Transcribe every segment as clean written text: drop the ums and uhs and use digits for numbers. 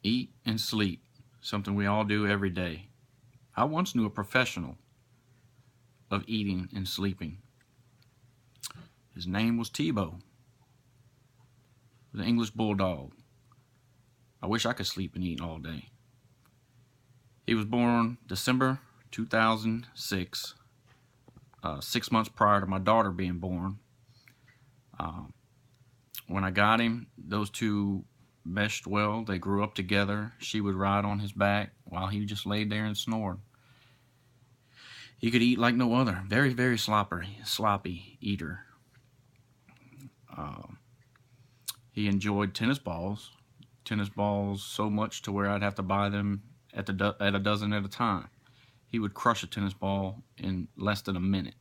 Eat and sleep, something we all do every day. I once knew a professional of eating and sleeping. His name was Tebow, the English Bulldog. I wish I could sleep and eat all day. He was born December 2006, 6 months prior to my daughter being born. When I got him, those two meshed well. They grew up together. She would ride on his back while he just laid there and snored. He could eat like no other. Very, very sloppy eater. He enjoyed tennis balls so much to where I'd have to buy them at a dozen at a time. He would crush a tennis ball in less than a minute.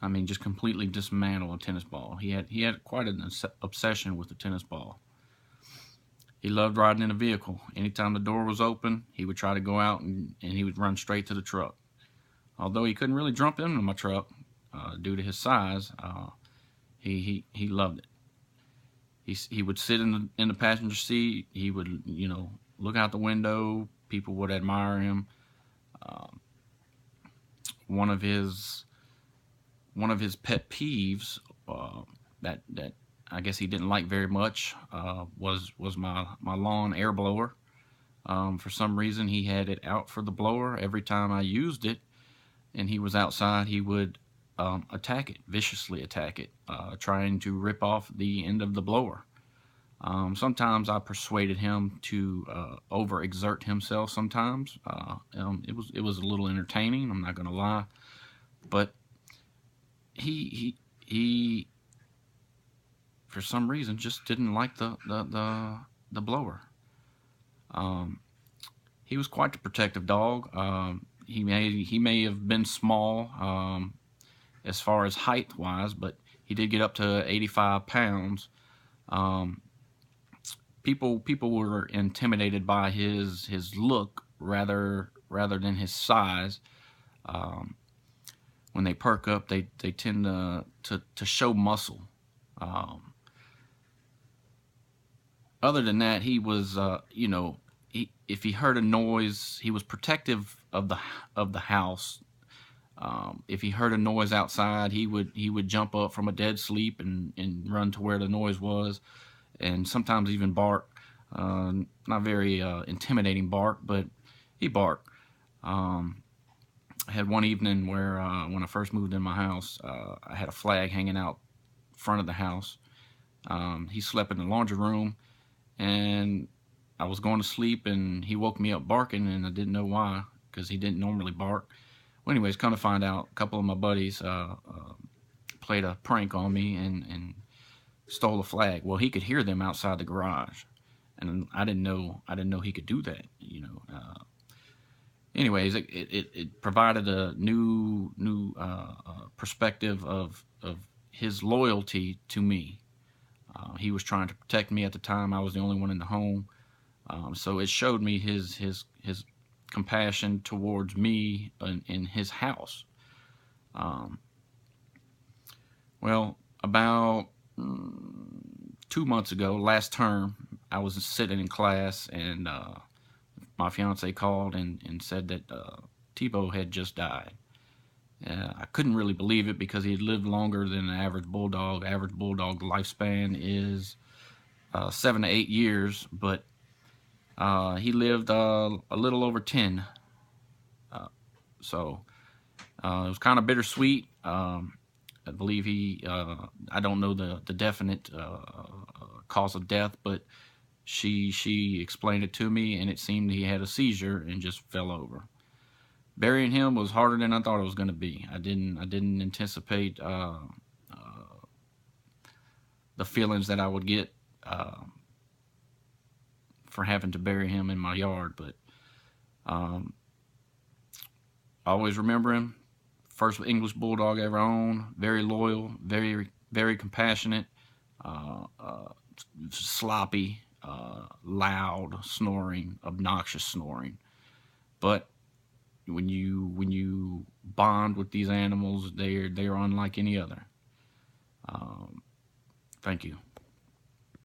I mean, just completely dismantle a tennis ball. He had quite an obsession with the tennis ball. He loved riding in a vehicle. Anytime the door was open, he would try to go out and he would run straight to the truck. Although he couldn't really jump into my truck due to his size, he loved it. He would sit in the passenger seat. He would look out the window. People would admire him. One of his pet peeves that I guess he didn't like very much was my lawn air blower. For some reason, he had it out for the blower. Every time I used it and he was outside, he would viciously attack it, trying to rip off the end of the blower. Sometimes I persuaded him to overexert himself. Sometimes it was a little entertaining. I'm not going to lie, but he for some reason just didn't like the blower. He was quite the protective dog. He may have been small as far as height wise, but he did get up to 85 pounds. People were intimidated by his look rather than his size. When they perk up, they tend to show muscle. Other than that, he was if he heard a noise, he was protective of the house. If he heard a noise outside, he would jump up from a dead sleep and run to where the noise was, and sometimes even bark. Not very intimidating bark, but he barked. I had one evening where when I first moved in my house, I had a flag hanging out front of the house. He slept in the laundry room, and I was going to sleep, and he woke me up barking, and I didn't know why, because he didn't normally bark. Well, anyways, come to find out, a couple of my buddies played a prank on me and stole the flag. Well, he could hear them outside the garage, and I didn't know he could do that. Anyways, it provided a new perspective of his loyalty to me. He was trying to protect me at the time. I was the only one in the home, so it showed me his compassion towards me in his house. Well, about 2 months ago, last term, I was sitting in class, and my fiance called and said that Tebow had just died. I couldn't really believe it because he had lived longer than an average bulldog. Average bulldog lifespan is 7 to 8 years, but he lived a little over 10. So it was kind of bittersweet. I believe I don't know the definite cause of death, but she explained it to me, and it seemed he had a seizure and just fell over. Burying him was harder than I thought it was going to be. I didn't anticipate the feelings that I would get for having to bury him in my yard, but I always remember him. First English bulldog I ever owned. Very loyal, very, very compassionate, sloppy, loud snoring, obnoxious snoring. But when you bond with these animals, they are unlike any other. Thank you.